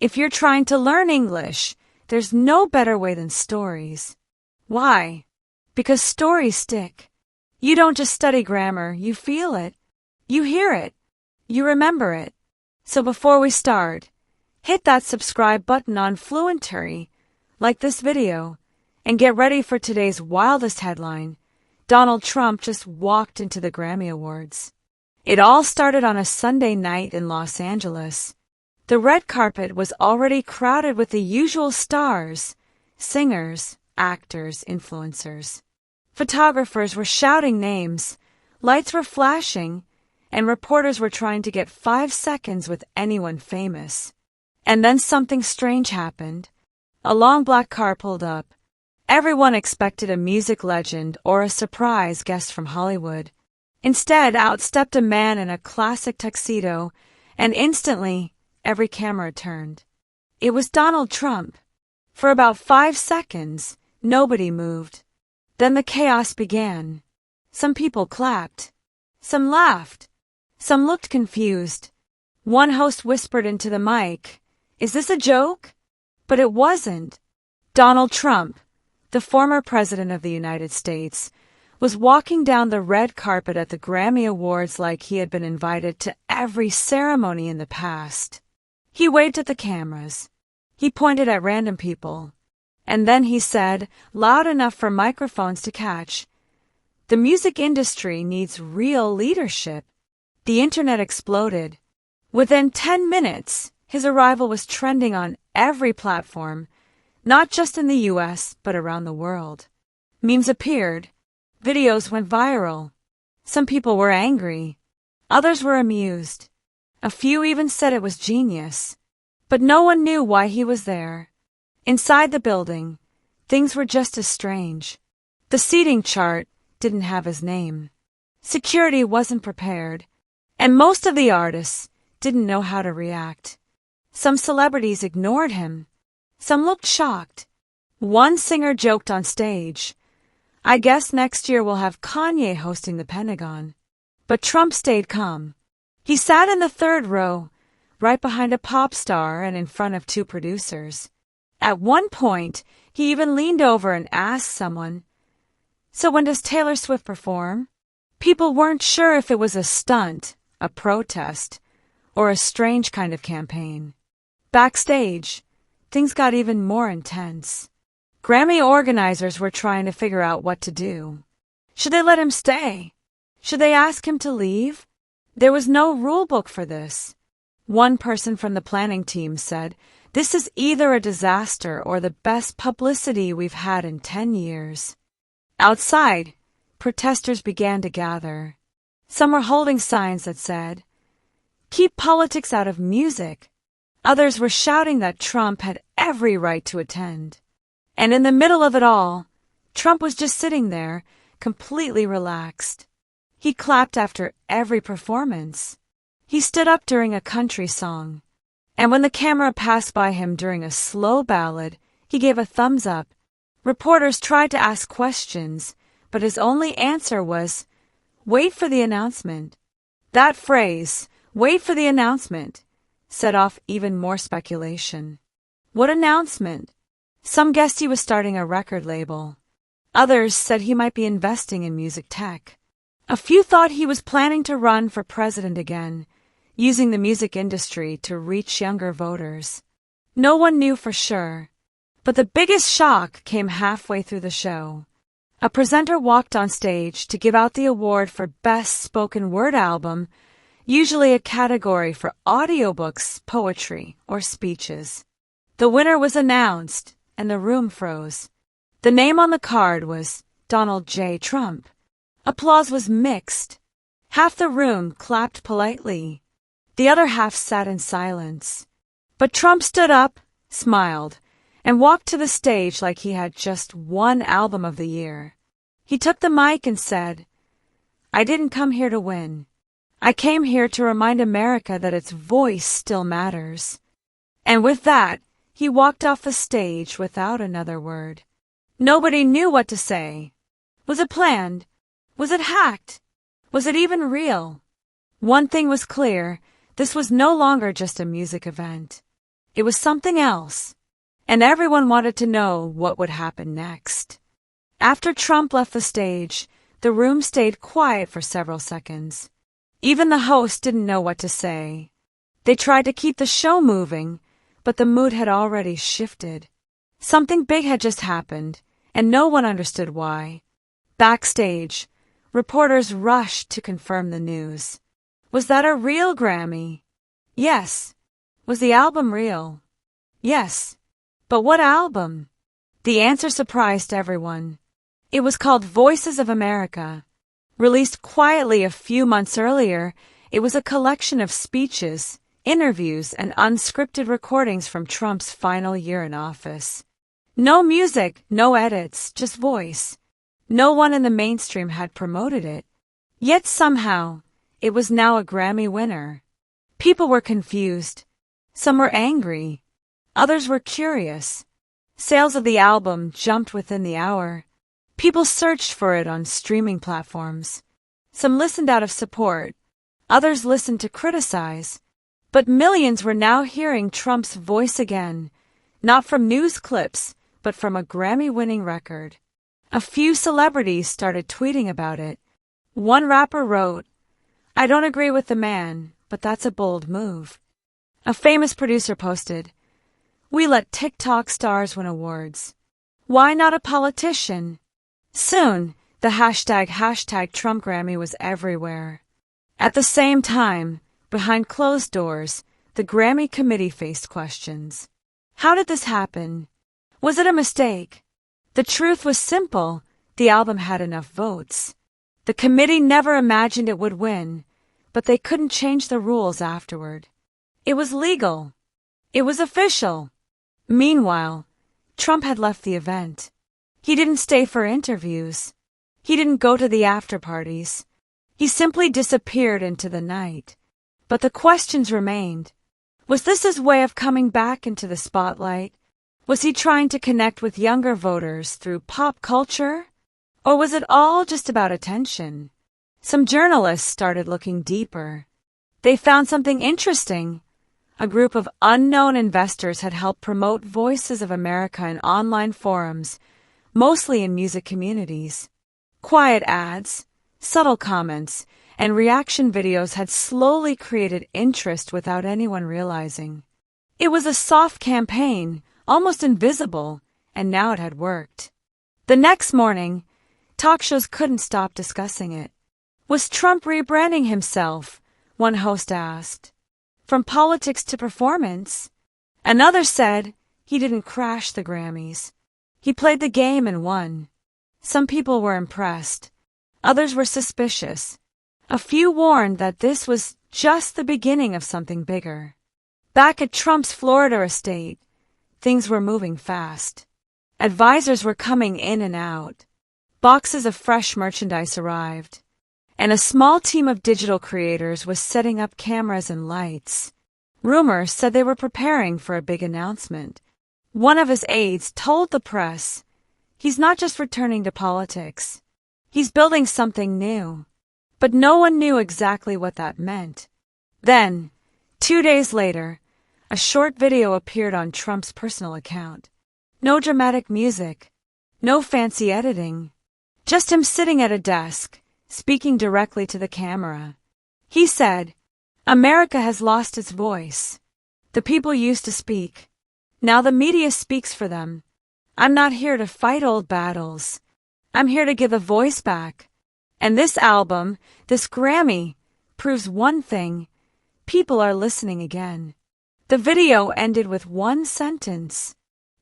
If you're trying to learn English, there's no better way than stories. Why? Because stories stick. You don't just study grammar, you feel it. You hear it. You remember it. So before we start, hit that subscribe button on Fluency, like this video, and get ready for today's wildest headline. Donald Trump just walked into the Grammy Awards. It all started on a Sunday night in Los Angeles. The red carpet was already crowded with the usual stars, singers, actors, influencers. Photographers were shouting names, lights were flashing, and reporters were trying to get 5 seconds with anyone famous. And then something strange happened. A long black car pulled up. Everyone expected a music legend or a surprise guest from Hollywood. Instead, out stepped a man in a classic tuxedo, and instantly, every camera turned. It was Donald Trump. For about 5 seconds, nobody moved. Then the chaos began. Some people clapped. Some laughed. Some looked confused. One host whispered into the mic, "Is this a joke?" But it wasn't. Donald Trump, the former president of the United States, was walking down the red carpet at the Grammy Awards like he had been invited to every ceremony in the past. He waved at the cameras. He pointed at random people. And then he said, loud enough for microphones to catch, "The music industry needs real leadership." The internet exploded. Within 10 minutes, his arrival was trending on every platform, not just in the US, but around the world. Memes appeared. Videos went viral. Some people were angry. Others were amused. A few even said it was genius. But no one knew why he was there. Inside the building, things were just as strange. The seating chart didn't have his name. Security wasn't prepared. And most of the artists didn't know how to react. Some celebrities ignored him. Some looked shocked. One singer joked on stage, "I guess next year we'll have Kanye hosting the Pentagon." But Trump stayed calm. He sat in the third row, right behind a pop star and in front of 2 producers. At one point, he even leaned over and asked someone, "So when does Taylor Swift perform?" People weren't sure if it was a stunt, a protest, or a strange kind of campaign. Backstage, things got even more intense. Grammy organizers were trying to figure out what to do. Should they let him stay? Should they ask him to leave? There was no rule book for this. One person from the planning team said, "This is either a disaster or the best publicity we've had in 10 years. Outside, protesters began to gather. Some were holding signs that said, "Keep politics out of music." Others were shouting that Trump had every right to attend. And in the middle of it all, Trump was just sitting there, completely relaxed. He clapped after every performance. He stood up during a country song. And when the camera passed by him during a slow ballad, he gave a thumbs up. Reporters tried to ask questions, but his only answer was, "Wait for the announcement." That phrase, "wait for the announcement," set off even more speculation. What announcement? Some guessed he was starting a record label. Others said he might be investing in music tech. A few thought he was planning to run for president again, using the music industry to reach younger voters. No one knew for sure. But the biggest shock came halfway through the show. A presenter walked on stage to give out the award for Best Spoken Word Album, usually a category for audiobooks, poetry, or speeches. The winner was announced, and the room froze. The name on the card was Donald J. Trump. Applause was mixed. Half the room clapped politely. The other half sat in silence. But Trump stood up, smiled, and walked to the stage like he had just one album of the year. He took the mic and said, "I didn't come here to win. I came here to remind America that its voice still matters." And with that, he walked off the stage without another word. Nobody knew what to say. Was it planned? Was it hacked? Was it even real? One thing was clear, this was no longer just a music event. It was something else. And everyone wanted to know what would happen next. After Trump left the stage, the room stayed quiet for several seconds. Even the host didn't know what to say. They tried to keep the show moving, but the mood had already shifted. Something big had just happened, and no one understood why. Backstage, reporters rushed to confirm the news. Was that a real Grammy? Yes. Was the album real? Yes. But what album? The answer surprised everyone. It was called Voices of America. Released quietly a few months earlier, it was a collection of speeches, interviews, and unscripted recordings from Trump's final year in office. No music, no edits, just voice. No one in the mainstream had promoted it. Yet somehow, it was now a Grammy winner. People were confused. Some were angry. Others were curious. Sales of the album jumped within the hour. People searched for it on streaming platforms. Some listened out of support. Others listened to criticize. But millions were now hearing Trump's voice again, not from news clips, but from a Grammy-winning record. A few celebrities started tweeting about it. One rapper wrote, "I don't agree with the man, but that's a bold move." A famous producer posted, "We let TikTok stars win awards. Why not a politician?" Soon, the hashtag Trump Grammy was everywhere. At the same time, behind closed doors, the Grammy committee faced questions. How did this happen? Was it a mistake? The truth was simple. The album had enough votes. The committee never imagined it would win, but they couldn't change the rules afterward. It was legal. It was official. Meanwhile, Trump had left the event. He didn't stay for interviews. He didn't go to the after parties. He simply disappeared into the night. But the questions remained. Was this his way of coming back into the spotlight? Was he trying to connect with younger voters through pop culture? Or was it all just about attention? Some journalists started looking deeper. They found something interesting. A group of unknown investors had helped promote Voices of America in online forums, mostly in music communities. Quiet ads, subtle comments, and reaction videos had slowly created interest without anyone realizing. It was a soft campaign, almost invisible, and now it had worked. The next morning, talk shows couldn't stop discussing it. Was Trump rebranding himself? One host asked. From politics to performance? Another said he didn't crash the Grammys. He played the game and won. Some people were impressed. Others were suspicious. A few warned that this was just the beginning of something bigger. Back at Trump's Florida estate, things were moving fast. Advisors were coming in and out. Boxes of fresh merchandise arrived. And a small team of digital creators was setting up cameras and lights. Rumors said they were preparing for a big announcement. One of his aides told the press, "He's not just returning to politics. He's building something new." But no one knew exactly what that meant. Then, 2 days later, a short video appeared on Trump's personal account. No dramatic music, no fancy editing, just him sitting at a desk, speaking directly to the camera. He said, "America has lost its voice. The people used to speak. Now the media speaks for them. I'm not here to fight old battles. I'm here to give a voice back. And this album, this Grammy, proves one thing. People are listening again." The video ended with one sentence.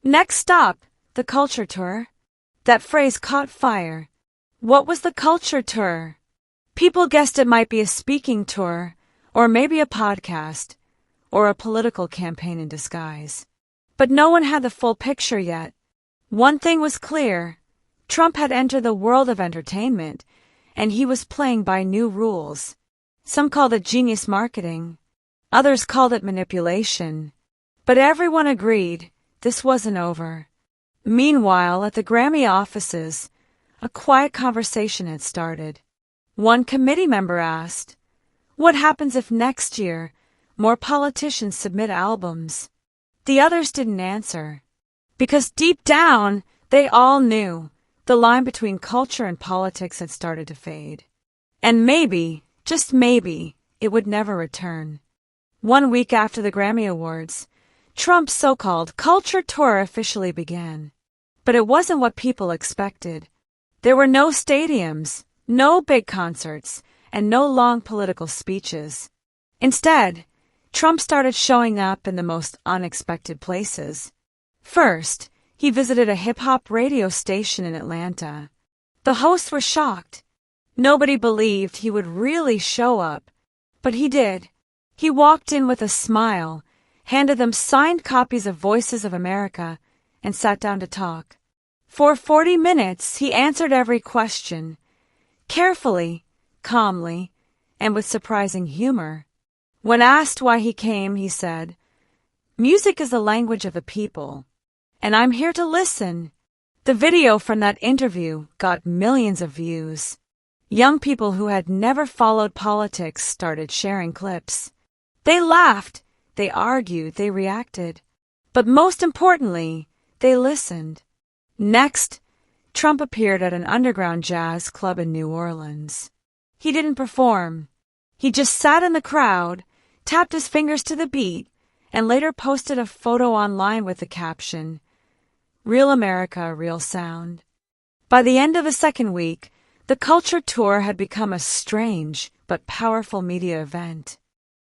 Next stop, the culture tour. That phrase caught fire. What was the culture tour? People guessed it might be a speaking tour, or maybe a podcast, or a political campaign in disguise. But no one had the full picture yet. One thing was clear. Trump had entered the world of entertainment, and he was playing by new rules. Some called it genius marketing. Others called it manipulation. But everyone agreed this wasn't over. Meanwhile, at the Grammy offices, a quiet conversation had started. One committee member asked, "What happens if next year more politicians submit albums?" The others didn't answer. Because deep down, they all knew the line between culture and politics had started to fade. And maybe, just maybe, it would never return. 1 week after the Grammy Awards, Trump's so-called culture tour officially began. But it wasn't what people expected. There were no stadiums, no big concerts, and no long political speeches. Instead, Trump started showing up in the most unexpected places. First, he visited a hip-hop radio station in Atlanta. The hosts were shocked. Nobody believed he would really show up, but he did. He walked in with a smile, handed them signed copies of Voices of America, and sat down to talk. For 40 minutes, he answered every question, carefully, calmly, and with surprising humor. When asked why he came, he said, "Music is the language of the people, and I'm here to listen." The video from that interview got millions of views. Young people who had never followed politics started sharing clips. They laughed, they argued, they reacted. But most importantly, they listened. Next, Trump appeared at an underground jazz club in New Orleans. He didn't perform. He just sat in the crowd, tapped his fingers to the beat, and later posted a photo online with the caption, "Real America, real sound." By the end of the second week, the culture tour had become a strange but powerful media event.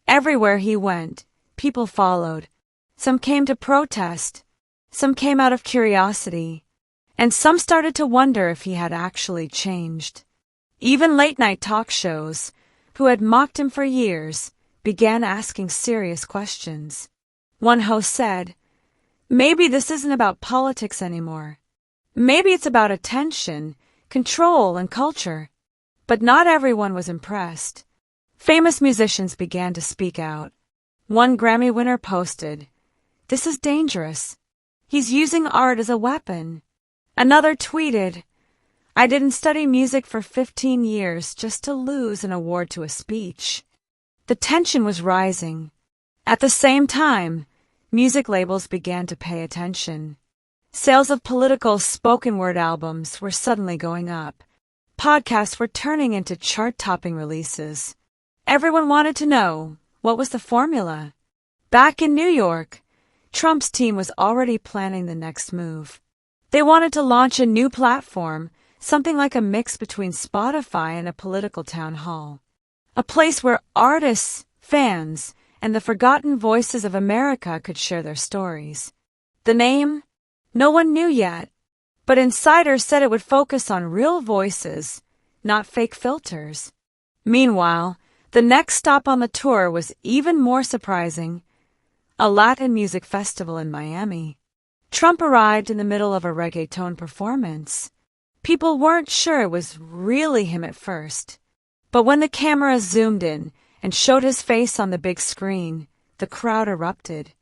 Everywhere he went, people followed. Some came to protest, some came out of curiosity, and some started to wonder if he had actually changed. Even late-night talk shows, who had mocked him for years, began asking serious questions. One host said, "Maybe this isn't about politics anymore. Maybe it's about attention, control, and culture." But not everyone was impressed. Famous musicians began to speak out. One Grammy winner posted, "This is dangerous. He's using art as a weapon." Another tweeted, "I didn't study music for 15 years just to lose an award to a speech." The tension was rising. At the same time, music labels began to pay attention. Sales of political spoken-word albums were suddenly going up. Podcasts were turning into chart-topping releases. Everyone wanted to know, what was the formula? Back in New York, Trump's team was already planning the next move. They wanted to launch a new platform, something like a mix between Spotify and a political town hall. A place where artists, fans, and the forgotten voices of America could share their stories. The name? No one knew yet, but insiders said it would focus on real voices, not fake filters. Meanwhile, the next stop on the tour was even more surprising, a Latin music festival in Miami. Trump arrived in the middle of a reggaeton performance. People weren't sure it was really him at first, but when the camera zoomed in and showed his face on the big screen, the crowd erupted.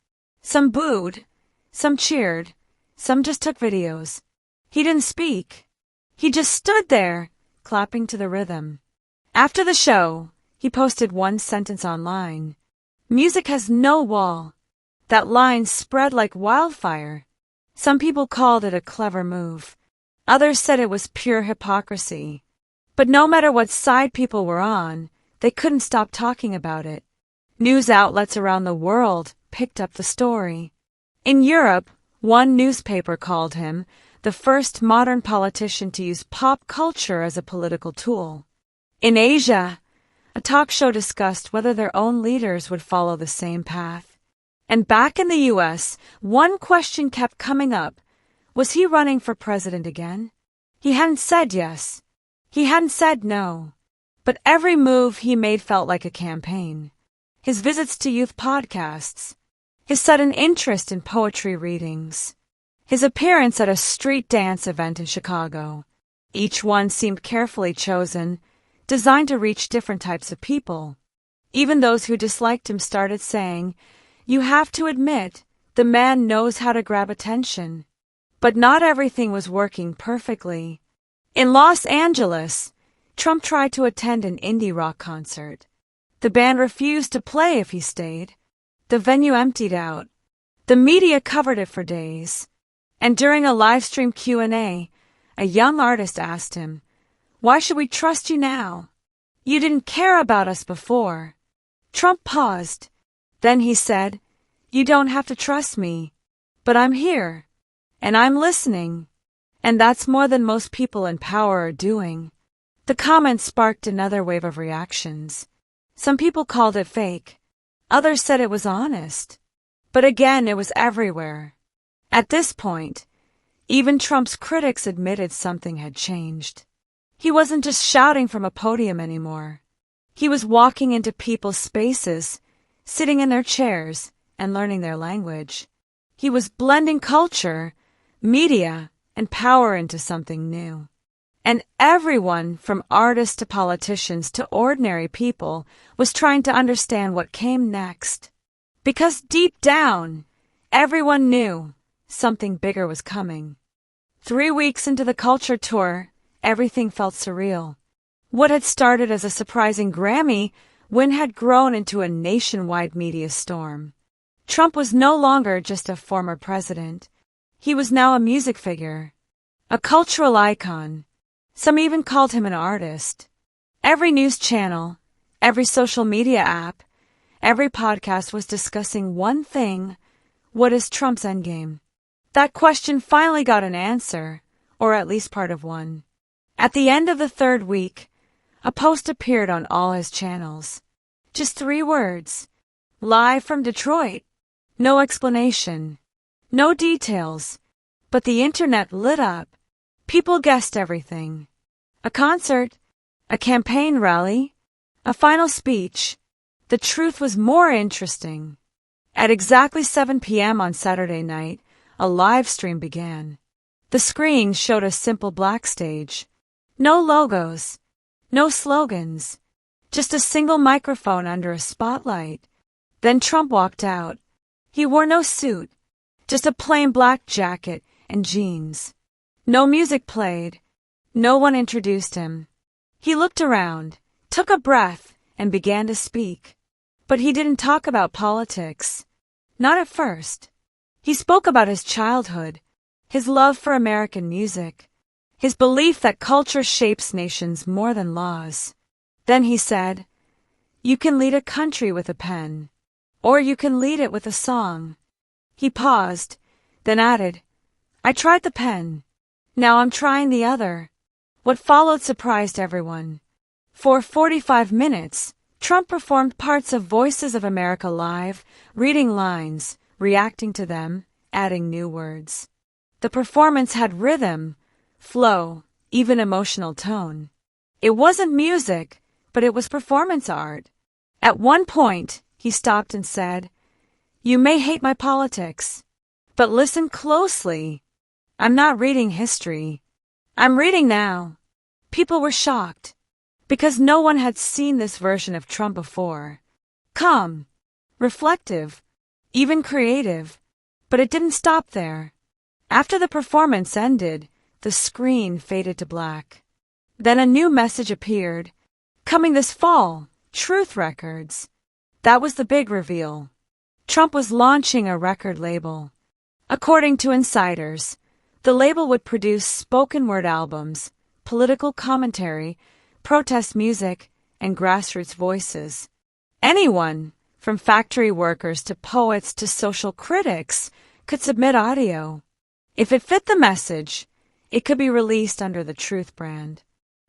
Some booed, some cheered, some just took videos. He didn't speak. He just stood there, clapping to the rhythm. After the show, he posted one sentence online. "Music has no wall." That line spread like wildfire. Some people called it a clever move. Others said it was pure hypocrisy. But no matter what side people were on, they couldn't stop talking about it. News outlets around the world picked up the story. In Europe, one newspaper called him the first modern politician to use pop culture as a political tool. In Asia, a talk show discussed whether their own leaders would follow the same path. And back in the U.S., one question kept coming up. Was he running for president again? He hadn't said yes. He hadn't said no. But every move he made felt like a campaign. His visits to youth podcasts, his sudden interest in poetry readings, his appearance at a street dance event in Chicago. Each one seemed carefully chosen, designed to reach different types of people. Even those who disliked him started saying, "You have to admit, the man knows how to grab attention." But not everything was working perfectly. In Los Angeles, Trump tried to attend an indie rock concert. The band refused to play if he stayed. The venue emptied out. The media covered it for days. And during a live stream Q&A, a young artist asked him, "Why should we trust you now? You didn't care about us before." Trump paused. Then he said, "You don't have to trust me, but I'm here, and I'm listening." And that's more than most people in power are doing. The comment sparked another wave of reactions. Some people called it fake. Others said it was honest. But again, it was everywhere. At this point, even Trump's critics admitted something had changed. He wasn't just shouting from a podium anymore. He was walking into people's spaces, sitting in their chairs, and learning their language. He was blending culture, media, and power into something new. And everyone, from artists to politicians to ordinary people, was trying to understand what came next. Because deep down, everyone knew something bigger was coming. 3 weeks into the culture tour, everything felt surreal. What had started as a surprising Grammy win had grown into a nationwide media storm. Trump was no longer just a former president. He was now a music figure, a cultural icon. Some even called him an artist. Every news channel, every social media app, every podcast was discussing one thing: what is Trump's endgame? That question finally got an answer, or at least part of one. At the end of the 3rd week, a post appeared on all his channels. Just 3 words: "Live from Detroit." No explanation, no details, but the internet lit up. People guessed everything. A concert, a campaign rally, a final speech. The truth was more interesting. At exactly 7 p.m. on Saturday night, a live stream began. The screen showed a simple black stage. No logos, no slogans, just a single microphone under a spotlight. Then Trump walked out. He wore no suit, just a plain black jacket and jeans. No music played. No one introduced him. He looked around, took a breath, and began to speak. But he didn't talk about politics. Not at first. He spoke about his childhood, his love for American music, his belief that culture shapes nations more than laws. Then he said, "You can lead a country with a pen, or you can lead it with a song." He paused, then added, "I tried the pen. Now I'm trying the other." What followed surprised everyone. For 45 minutes, Trump performed parts of Voices of America live, reading lines, reacting to them, adding new words. The performance had rhythm, flow, even emotional tone. It wasn't music, but it was performance art. At one point, he stopped and said, "You may hate my politics, but listen closely. I'm not reading history. I'm reading now." People were shocked, because no one had seen this version of Trump before. Calm, reflective, even creative. But it didn't stop there. After the performance ended, the screen faded to black. Then a new message appeared. Coming this fall, Truth Records. That was the big reveal. Trump was launching a record label. According to insiders, the label would produce spoken word albums, political commentary, protest music, and grassroots voices. Anyone, from factory workers to poets to social critics, could submit audio. If it fit the message, it could be released under the Truth brand.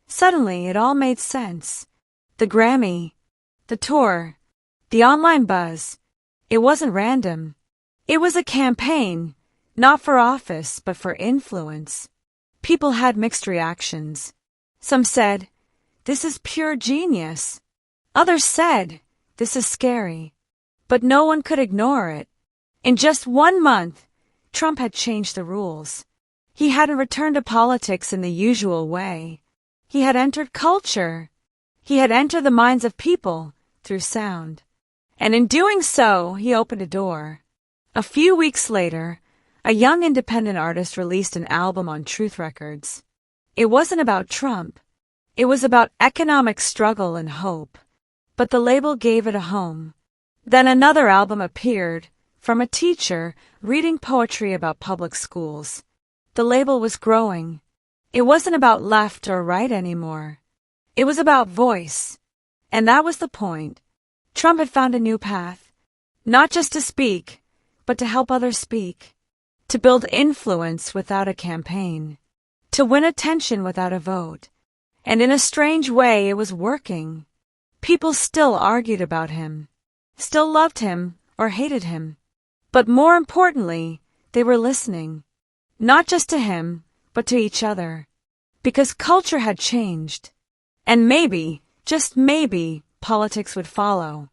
Suddenly, it all made sense. The Grammy, the tour, the online buzz. It wasn't random. It was a campaign, not for office, but for influence. People had mixed reactions. Some said, "This is pure genius." Others said, "This is scary." But no one could ignore it. In just 1 month, Trump had changed the rules. He hadn't returned to politics in the usual way. He had entered culture. He had entered the minds of people through sound. And in doing so, he opened a door. A few weeks later, a young independent artist released an album on Truth Records. It wasn't about Trump. It was about economic struggle and hope. But the label gave it a home. Then another album appeared, from a teacher reading poetry about public schools. The label was growing. It wasn't about left or right anymore. It was about voice. And that was the point. Trump had found a new path. Not just to speak, but to help others speak. To build influence without a campaign. To win attention without a vote. And in a strange way, it was working. People still argued about him. Still loved him or hated him. But more importantly, they were listening. Not just to him, but to each other. Because culture had changed. And maybe, just maybe, politics would follow.